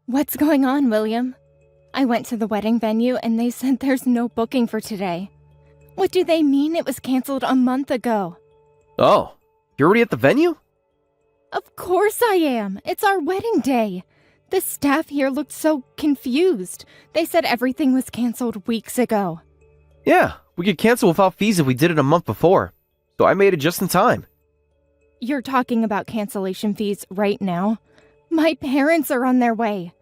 What's going on, William? I went to the wedding venue and they said there's no booking for today. What do they mean it was canceled a month ago? Oh, you're already at the venue? Of course I am. It's our wedding day. The staff here looked so confused. They said everything was canceled weeks ago. Yeah, we could cancel without fees if we did it a month before. So I made it just in time. You're talking about cancellation fees right now? My parents are on their way.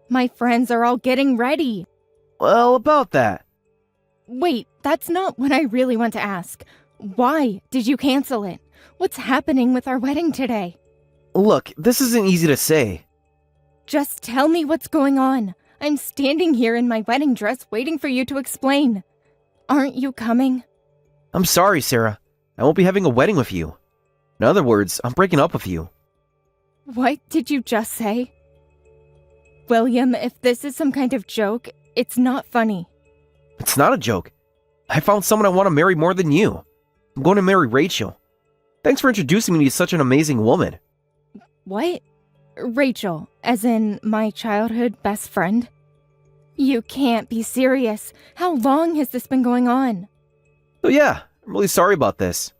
My friends are all getting ready. Well, about that. Wait, that's not what I really want to ask. Why did you cancel it? What's happening with our wedding today? Look, this isn't easy to say. Just tell me what's going on. I'm standing here in my wedding dress waiting for you to explain. Aren't you coming? I'm sorry, Sarah. I won't be having a wedding with you. In other words, I'm breaking up with you. What did you just say? William, if this is some kind of joke, it's not funny. It's not a joke. I found someone I want to marry more than you. I'm going to marry Rachel. Thanks for introducing me to such an amazing woman. What? Rachel, as in my childhood best friend? You can't be serious. How long has this been going on? So yeah, I'm really sorry about this.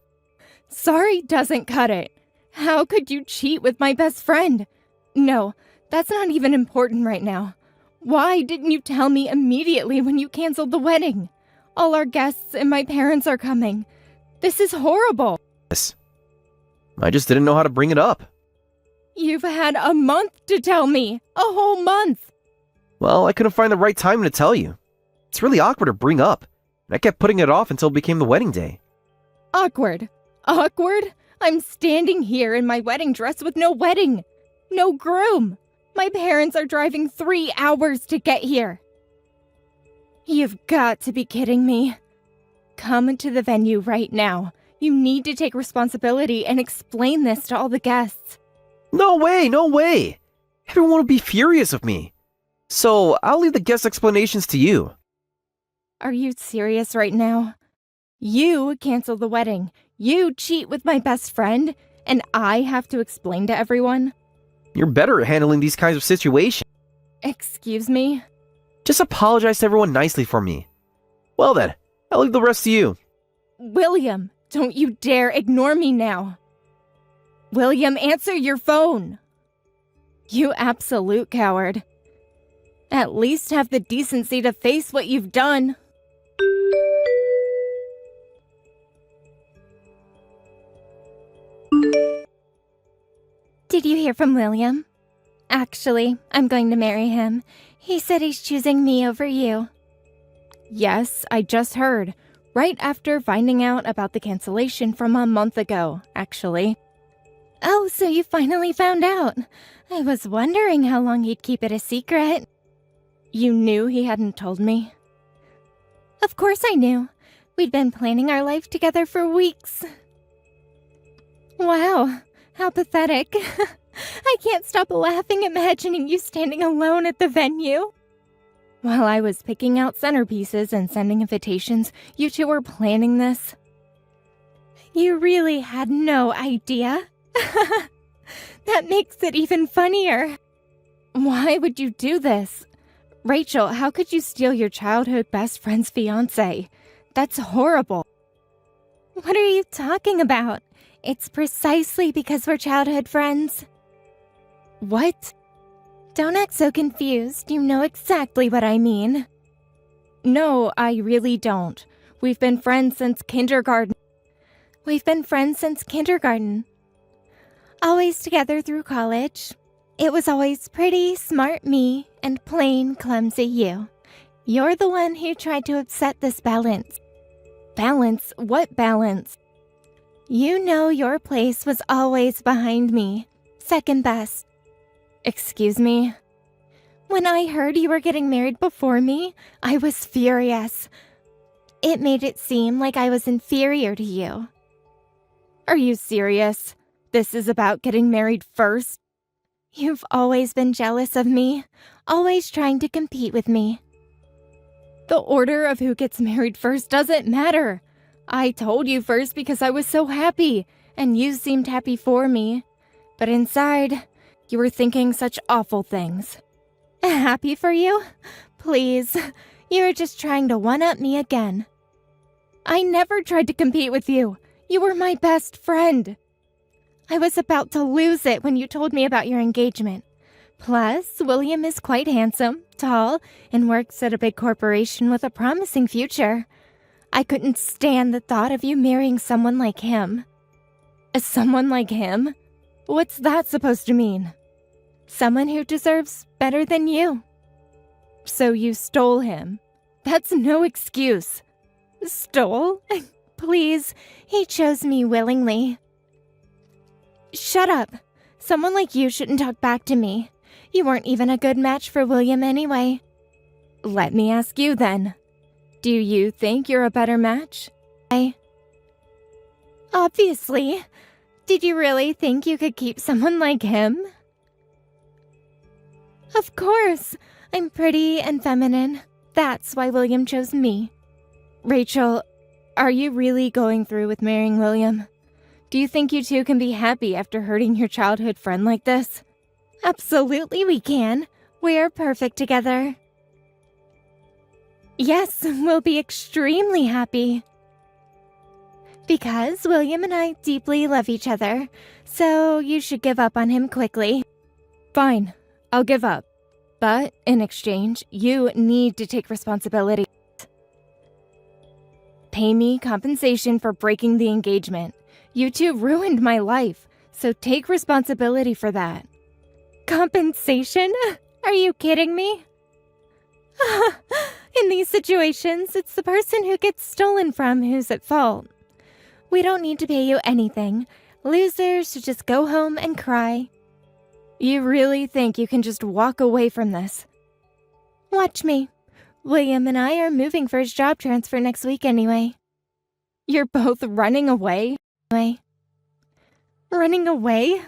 Sorry doesn't cut it. How could you cheat with my best friend? No, that's not even important right now. Why didn't you tell me immediately when you canceled the wedding? All our guests and my parents are coming. This is horrible. Yes. I just didn't know how to bring it up. You've had a month to tell me. A whole month. Well, I couldn't find the right time to tell you. It's really awkward to bring up, and I kept putting it off until it became the wedding day. Awkward. Awkward? I'm standing here in my wedding dress with no wedding. No groom. My parents are driving 3 hours to get here. You've got to be kidding me. Come to the venue right now. You need to take responsibility and explain this to all the guests. No way, no way. Everyone would be furious with me. So I'll leave the guest explanations to you. Are you serious right now? You cancel the wedding. You cheat with my best friend, and I have to explain to everyone? You're better at handling these kinds of situations. Excuse me? Just apologize to everyone nicely for me. Well then, I'll leave the rest to you. William, don't you dare ignore me now. William, answer your phone. You absolute coward. At least have the decency to face what you've done. Did you hear from William? Actually, I'm going to marry him. He said he's choosing me over you. Yes, I just heard. Right after finding out about the cancellation from a month ago, actually. Oh, so you finally found out. I was wondering how long he'd keep it a secret. You knew he hadn't told me? Of course I knew. We'd been planning our life together for weeks. Wow, how pathetic. I can't stop laughing imagining you standing alone at the venue. While I was picking out centerpieces and sending invitations, you two were planning this. You really had no idea. That makes it even funnier. Why would you do this? Rachel, how could you steal your childhood best friend's fiancé? That's horrible. What are you talking about? It's precisely because we're childhood friends. What? Don't act so confused. You know exactly what I mean. No, I really don't. We've been friends since kindergarten. Always together through college. It was always pretty, smart me, and plain, clumsy you. You're the one who tried to upset this balance. Balance? What balance? You know your place was always behind me. Second best. Excuse me? When I heard you were getting married before me, I was furious. It made it seem like I was inferior to you. Are you serious? This is about getting married first? You've always been jealous of me, always trying to compete with me. The order of who gets married first doesn't matter. I told you first because I was so happy, and you seemed happy for me. But inside, You were thinking such awful things. Happy for you? Please, you were just trying to one-up me again. I never tried to compete with you. You were my best friend. I was about to lose it when you told me about your engagement. Plus, William is quite handsome, tall, and works at a big corporation with a promising future. I couldn't stand the thought of you marrying someone like him. Someone like him? What's that supposed to mean? Someone who deserves better than you. So you stole him. That's no excuse. Stole? Please, he chose me willingly. Shut up. Someone like you shouldn't talk back to me. You weren't even a good match for William anyway. Let me ask you then. Do you think you're a better match? Obviously. Did you really think you could keep someone like him? Of course. I'm pretty and feminine. That's why William chose me. Rachel, are you really going through with marrying William? Do you think you two can be happy after hurting your childhood friend like this? Absolutely we can. We're perfect together. Yes, we'll be extremely happy. Because William and I deeply love each other, so you should give up on him quickly. Fine, I'll give up. But in exchange, you need to take responsibility. Pay me compensation for breaking the engagement. You two ruined my life, so take responsibility for that. Compensation? Are you kidding me? In these situations, it's the person who gets stolen from who's at fault. We don't need to pay you anything. Losers should just go home and cry. You really think you can just walk away from this? Watch me. William and I are moving for his job transfer next week anyway. You're both running away? Running away?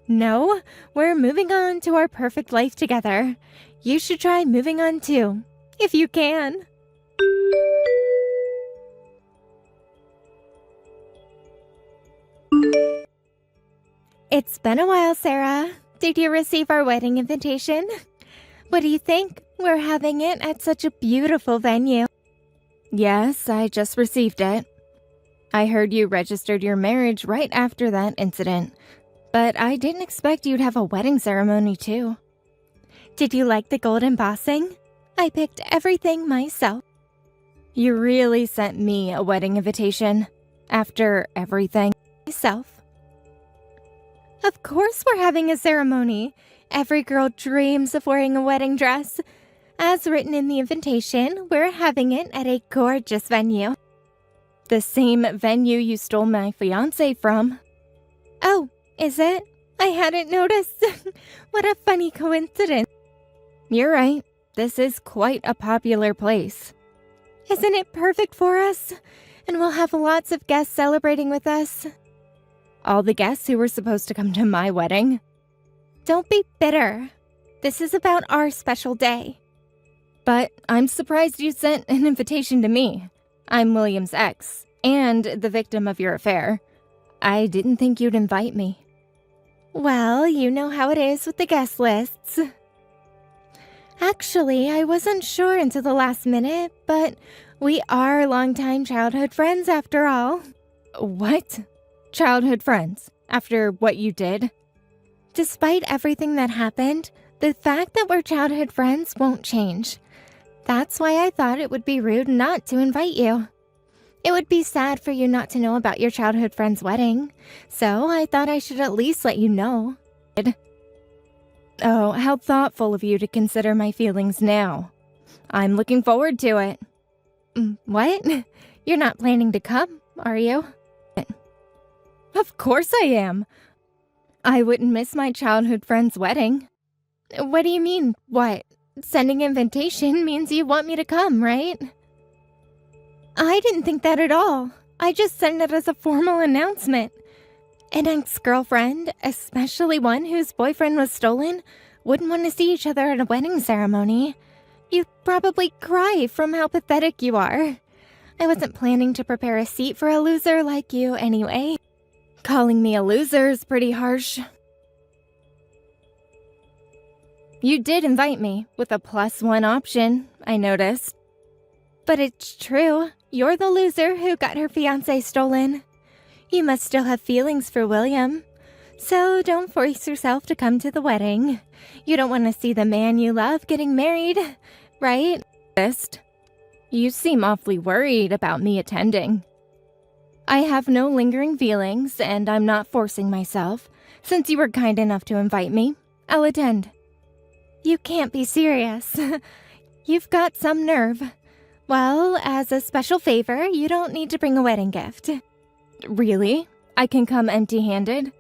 No, we're moving on to our perfect life together. You should try moving on too, if you can. It's been a while, Sarah. Did you receive our wedding invitation? What do you think? We're having it at such a beautiful venue. Yes, I just received it. I heard you registered your marriage right after that incident, but I didn't expect you'd have a wedding ceremony too. Did you like the gold embossing? I picked everything myself. You really sent me a wedding invitation after everything myself. Of course we're having a ceremony. Every girl dreams of wearing a wedding dress. As written in the invitation, we're having it at a gorgeous venue. The same venue you stole my fiancé from. Oh, is it? I hadn't noticed. What a funny coincidence. You're right. This is quite a popular place. Isn't it perfect for us? And we'll have lots of guests celebrating with us. All the guests who were supposed to come to my wedding. Don't be bitter. This is about our special day. But I'm surprised you sent an invitation to me. I'm William's ex, and the victim of your affair. I didn't think you'd invite me. Well, you know how it is with the guest lists. Actually, I wasn't sure until the last minute, but we are longtime childhood friends after all. What? Childhood friends? After what you did? Despite everything that happened, the fact that we're childhood friends won't change. That's why I thought it would be rude not to invite you. It would be sad for you not to know about your childhood friend's wedding, so I thought I should at least let you know. Oh, how thoughtful of you to consider my feelings now. I'm looking forward to it. What? You're not planning to come, are you? Of course I am. I wouldn't miss my childhood friend's wedding. What do you mean, what? Sending invitation means you want me to come, right? I didn't think that at all. I just sent it as a formal announcement. An ex-girlfriend, especially one whose boyfriend was stolen, wouldn't want to see each other at a wedding ceremony. You'd probably cry from how pathetic you are. I wasn't planning to prepare a seat for a loser like you anyway. Calling me a loser is pretty harsh. You did invite me, with a +1 option, I noticed. But it's true, you're the loser who got her fiancé stolen. You must still have feelings for William. So don't force yourself to come to the wedding. You don't want to see the man you love getting married, right? You seem awfully worried about me attending. I have no lingering feelings, and I'm not forcing myself. Since you were kind enough to invite me, I'll attend. You can't be serious. You've got some nerve. Well, as a special favor, you don't need to bring a wedding gift. Really? I can come empty-handed?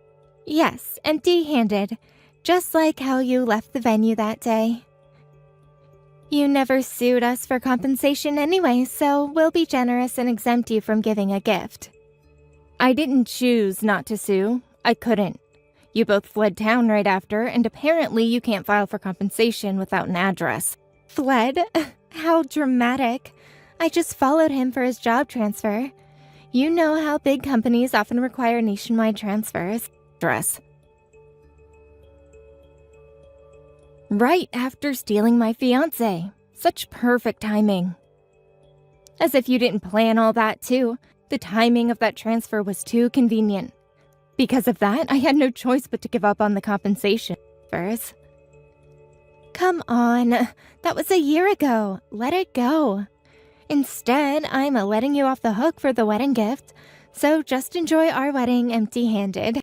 Yes, empty-handed. Just like how you left the venue that day. You never sued us for compensation anyway, so we'll be generous and exempt you from giving a gift. I didn't choose not to sue. I couldn't. You both fled town right after, and apparently you can't file for compensation without an address. Fled? How dramatic. I just followed him for his job transfer. You know how big companies often require nationwide transfers. Right after stealing my fiancé. Such perfect timing. As if you didn't plan all that, too. The timing of that transfer was too convenient. Because of that, I had no choice but to give up on the compensation. First. Come on, that was a year ago. Let it go. Instead, I'm letting you off the hook for the wedding gift, so just enjoy our wedding empty-handed.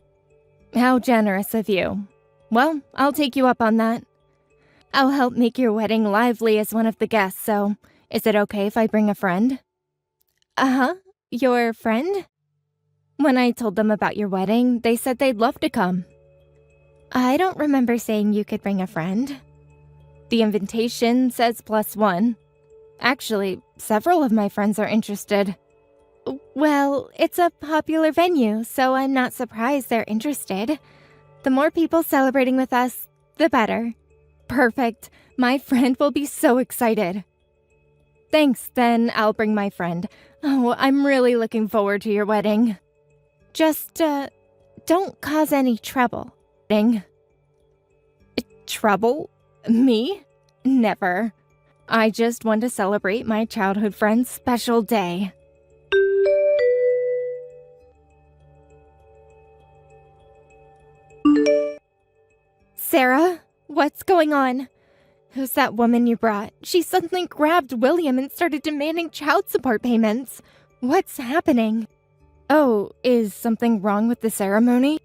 How generous of you. Well, I'll take you up on that. I'll help make your wedding lively as one of the guests, so is it okay if I bring a friend? Uh-huh. Your friend? When I told them about your wedding, they said they'd love to come. I don't remember saying you could bring a friend. The invitation says +1. Actually, several of my friends are interested. Well, it's a popular venue, so I'm not surprised they're interested. The more people celebrating with us, the better. Perfect. My friend will be so excited. Thanks, then I'll bring my friend. Oh, I'm really looking forward to your wedding. Just, don't cause any trouble. Trouble? Me? Never. I just want to celebrate my childhood friend's special day. Sarah, what's going on? Who's that woman you brought? She suddenly grabbed William and started demanding child support payments. What's happening? Oh, is something wrong with the ceremony?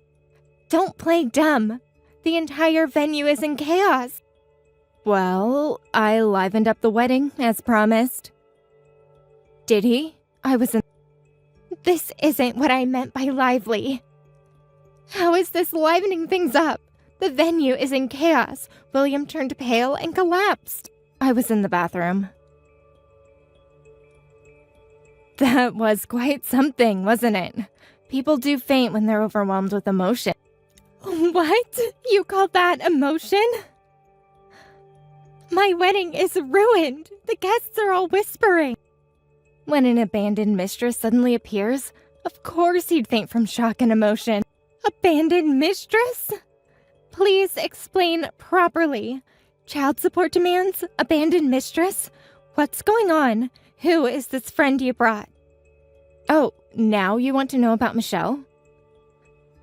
Don't play dumb. The entire venue is in chaos. Well, I livened up the wedding, as promised. Did he? This isn't what I meant by lively. How is this livening things up? The venue is in chaos. William turned pale and collapsed. I was in the bathroom. That was quite something, wasn't it? People do faint when they're overwhelmed with emotion. What? You call that emotion? My wedding is ruined. The guests are all whispering. When an abandoned mistress suddenly appears, of course he'd faint from shock and emotion. Abandoned mistress? Please explain properly. Child support demands? Abandoned mistress? What's going on? Who is this friend you brought? Oh, now you want to know about Michelle?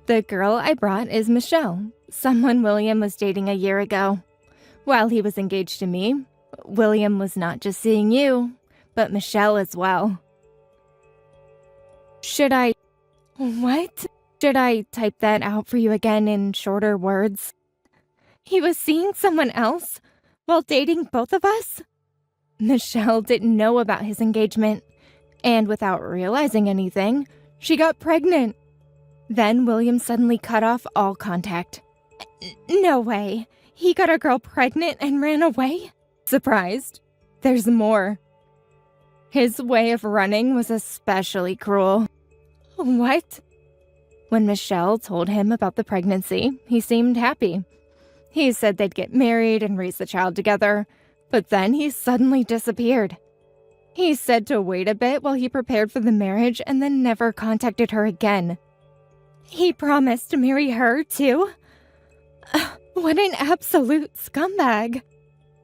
The girl I brought is Michelle, someone William was dating a year ago. While he was engaged to me, William was not just seeing you, but Michelle as well. What? Should I type that out for you again in shorter words? He was seeing someone else while dating both of us? Michelle didn't know about his engagement, and without realizing anything, she got pregnant. Then William suddenly cut off all contact. No way. He got a girl pregnant and ran away? Surprised? There's more. His way of running was especially cruel. What? When Michelle told him about the pregnancy, he seemed happy. He said they'd get married and raise the child together, but then he suddenly disappeared. He said to wait a bit while he prepared for the marriage and then never contacted her again. He promised to marry her, too? What an absolute scumbag.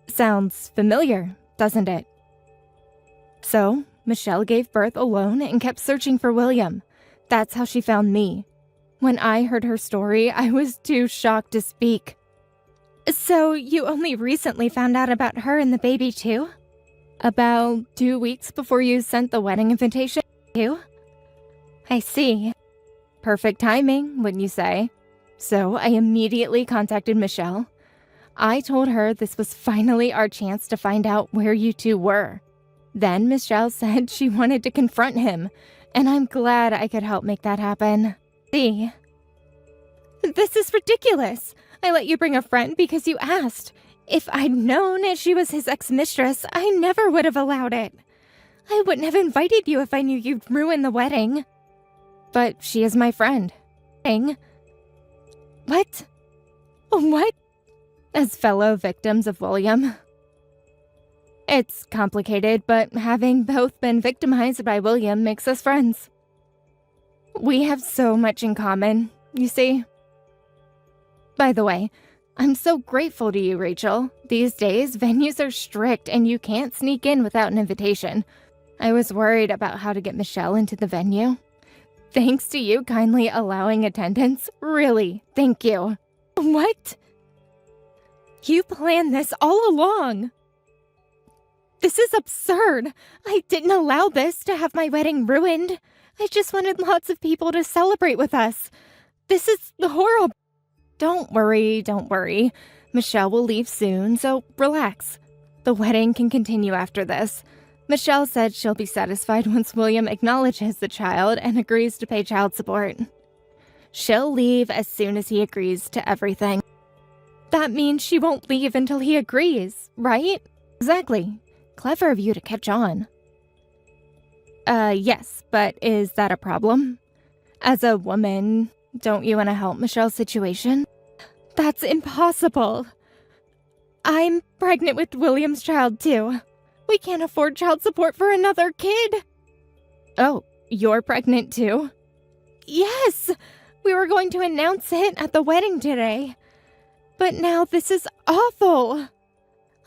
Sounds familiar, doesn't it? So, Michelle gave birth alone and kept searching for William. That's how she found me. When I heard her story, I was too shocked to speak. So, you only recently found out about her and the baby too? About 2 weeks before you sent the wedding invitation, too? I see. Perfect timing, wouldn't you say? So, I immediately contacted Michelle. I told her this was finally our chance to find out where you two were. Then Michelle said she wanted to confront him, and I'm glad I could help make that happen. See? This is ridiculous. I let you bring a friend because you asked. If I'd known she was his ex-mistress, I never would have allowed it. I wouldn't have invited you if I knew you'd ruin the wedding. But she is my friend. What? What? As fellow victims of William. It's complicated, but having both been victimized by William makes us friends. We have so much in common, you see. By the way, I'm so grateful to you, Rachel. These days, venues are strict and you can't sneak in without an invitation. I was worried about how to get Michelle into the venue. Thanks to you kindly allowing attendance. Really, thank you. What? You planned this all along. This is absurd. I didn't allow this to have my wedding ruined. I just wanted lots of people to celebrate with us. This is horrible. Don't worry. Michelle will leave soon, so relax. The wedding can continue after this. Michelle said she'll be satisfied once William acknowledges the child and agrees to pay child support. She'll leave as soon as he agrees to everything. That means she won't leave until he agrees, right? Exactly. Clever of you to catch on. Yes, but is that a problem? As a woman, don't you want to help Michelle's situation? That's impossible. I'm pregnant with William's child, too. We can't afford child support for another kid. Oh, you're pregnant, too? Yes! We were going to announce it at the wedding today. But now this is awful.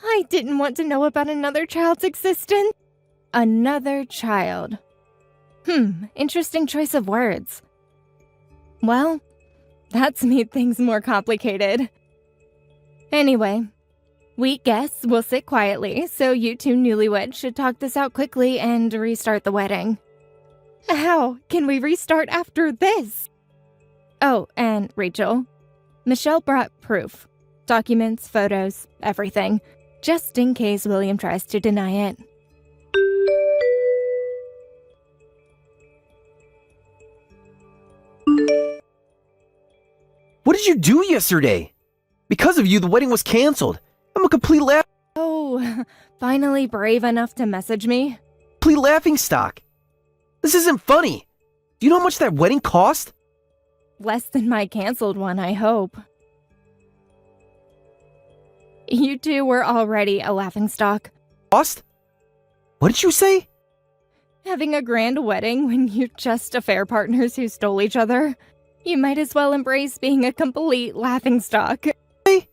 I didn't want to know about another child's existence. Another child. Interesting choice of words. Well, that's made things more complicated. Anyway, we guess we'll sit quietly, so you two newlyweds should talk this out quickly and restart the wedding. How can we restart after this? Oh, and Rachel, Michelle brought proof. Documents, photos, everything. Just in case William tries to deny it. What did you do yesterday? Because of you, the wedding was canceled. I'm a complete Oh, finally brave enough to message me? laughingstock. This isn't funny. Do you know how much that wedding cost? Less than my canceled one, I hope. You two were already a laughingstock. Cost? What did you say? Having a grand wedding when you're just affair partners who stole each other. You might as well embrace being a complete laughingstock. Hey?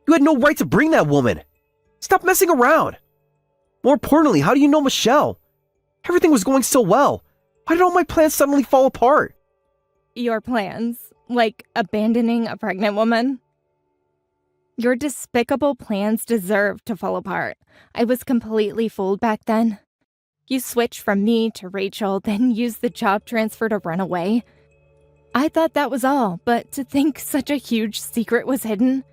You had no right to bring that woman. Stop messing around. More importantly, how do you know Michelle? Everything was going so well. Why did all my plans suddenly fall apart? Your plans? Like abandoning a pregnant woman? Your despicable plans deserve to fall apart. I was completely fooled back then. You switched from me to Rachel, then used the job transfer to run away. I thought that was all, but to think such a huge secret was hidden.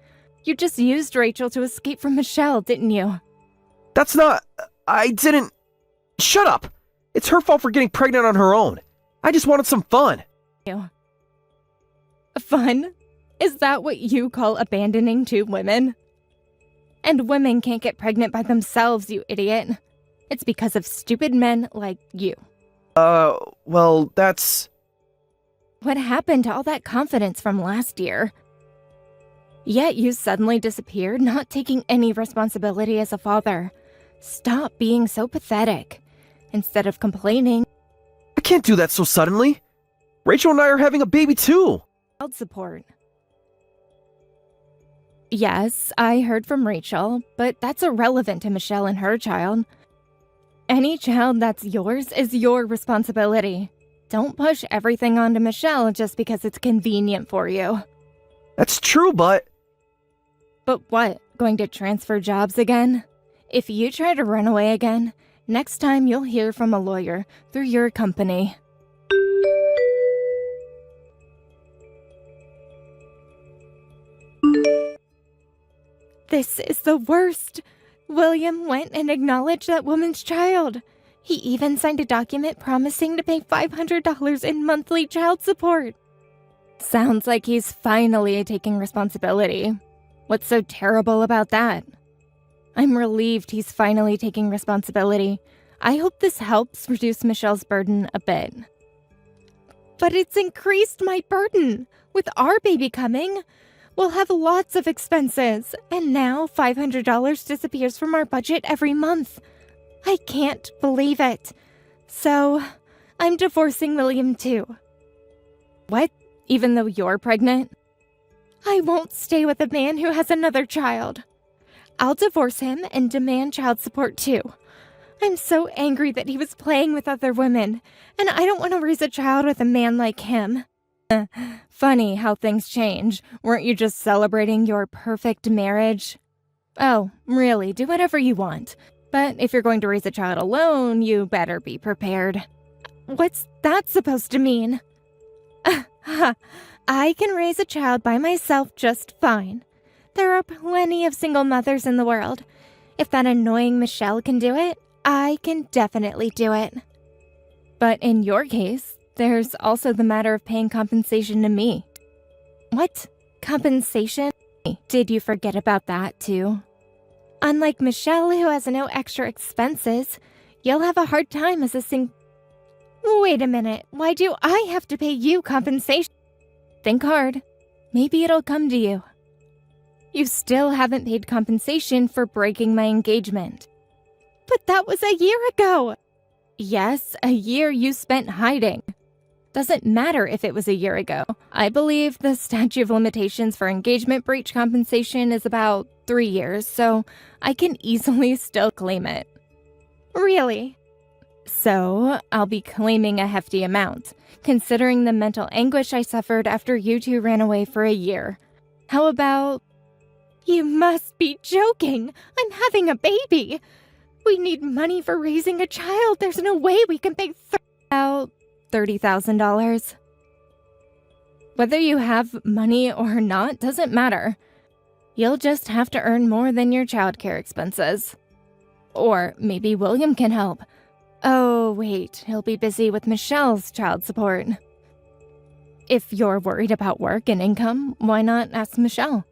You just used Rachel to escape from Michelle, didn't you? That's not... I didn't... Shut up! It's her fault for getting pregnant on her own. I just wanted some fun. Fun? Is that what you call abandoning two women? And women can't get pregnant by themselves, you idiot. It's because of stupid men like you. Well, that's... What happened to all that confidence from last year? Yet you suddenly disappeared, not taking any responsibility as a father. Stop being so pathetic. Instead of complaining... I can't do that so suddenly. Rachel and I are having a baby too. Child support. Yes, I heard from Rachel, but that's irrelevant to Michelle and her child. Any child that's yours is your responsibility. Don't push everything onto Michelle just because it's convenient for you. That's true, but... But what, going to transfer jobs again? If you try to run away again, next time you'll hear from a lawyer through your company. This is the worst. William went and acknowledged that woman's child. He even signed a document promising to pay $500 in monthly child support. Sounds like he's finally taking responsibility. What's so terrible about that? I'm relieved he's finally taking responsibility. I hope this helps reduce Michelle's burden a bit. But it's increased my burden. With our baby coming, we'll have lots of expenses, and now $500 disappears from our budget every month. I can't believe it. So, I'm divorcing William too. What? Even though you're pregnant? I won't stay with a man who has another child. I'll divorce him and demand child support too. I'm so angry that he was playing with other women, and I don't want to raise a child with a man like him. Funny how things change. Weren't you just celebrating your perfect marriage? Oh, really, do whatever you want. But if you're going to raise a child alone, you better be prepared. What's that supposed to mean? I can raise a child by myself just fine. There are plenty of single mothers in the world. If that annoying Michelle can do it, I can definitely do it. But in your case, there's also the matter of paying compensation to me. What? Compensation? Did you forget about that too? Unlike Michelle, who has no extra expenses, you'll have a hard time as a Wait a minute, why do I have to pay you compensation? Think hard. Maybe it'll come to you. You still haven't paid compensation for breaking my engagement. But that was a year ago! Yes, a year you spent hiding. Doesn't matter if it was a year ago. I believe the statute of limitations for engagement breach compensation is about 3 years, so I can easily still claim it. Really? So, I'll be claiming a hefty amount, considering the mental anguish I suffered after you two ran away for a year. How about... You must be joking! I'm having a baby! We need money for raising a child. There's no way we can pay about $30,000. Whether you have money or not doesn't matter. You'll just have to earn more than your childcare expenses. Or maybe William can help. Oh, wait, he'll be busy with Michelle's child support. If you're worried about work and income, why not ask Michelle?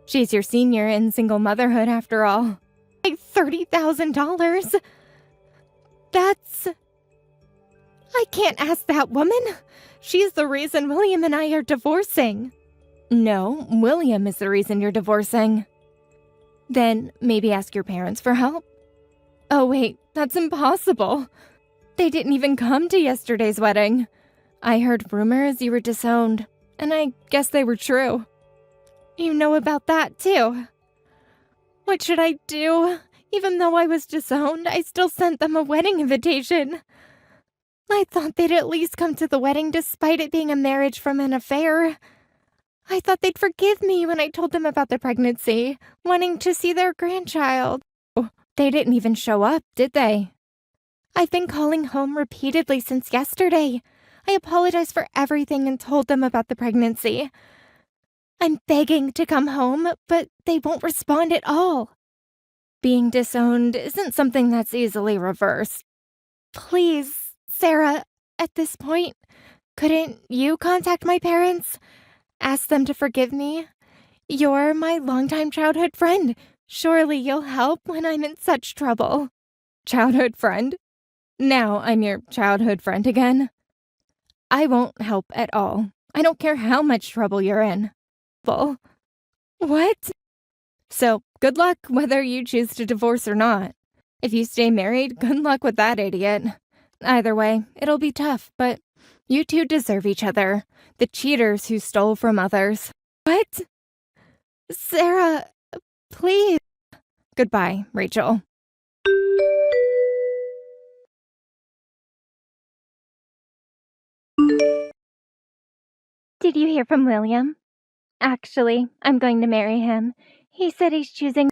She's your senior in single motherhood after all. $30,000? That's... I can't ask that woman. She's the reason William and I are divorcing. No, William is the reason you're divorcing. Then maybe ask your parents for help. Oh wait, that's impossible. They didn't even come to yesterday's wedding. I heard rumors you were disowned, and I guess they were true. You know about that too. What should I do? Even though I was disowned, I still sent them a wedding invitation. I thought they'd at least come to the wedding despite it being a marriage from an affair. I thought they'd forgive me when I told them about the pregnancy, wanting to see their grandchild. They didn't even show up, did they? I've been calling home repeatedly since yesterday. I apologized for everything and told them about the pregnancy. I'm begging to come home, but they won't respond at all. Being disowned isn't something that's easily reversed. Please, Sarah, at this point, couldn't you contact my parents? Ask them to forgive me? You're my longtime childhood friend. Surely you'll help when I'm in such trouble. Childhood friend? Now I'm your childhood friend again? I won't help at all. I don't care how much trouble you're in. What? So, good luck whether you choose to divorce or not. If you stay married, good luck with that idiot. Either way, it'll be tough, but you two deserve each other. The cheaters who stole from others. What? Sarah, please. Goodbye, Rachel. Did you hear from William? Actually, I'm going to marry him. He said he's choosing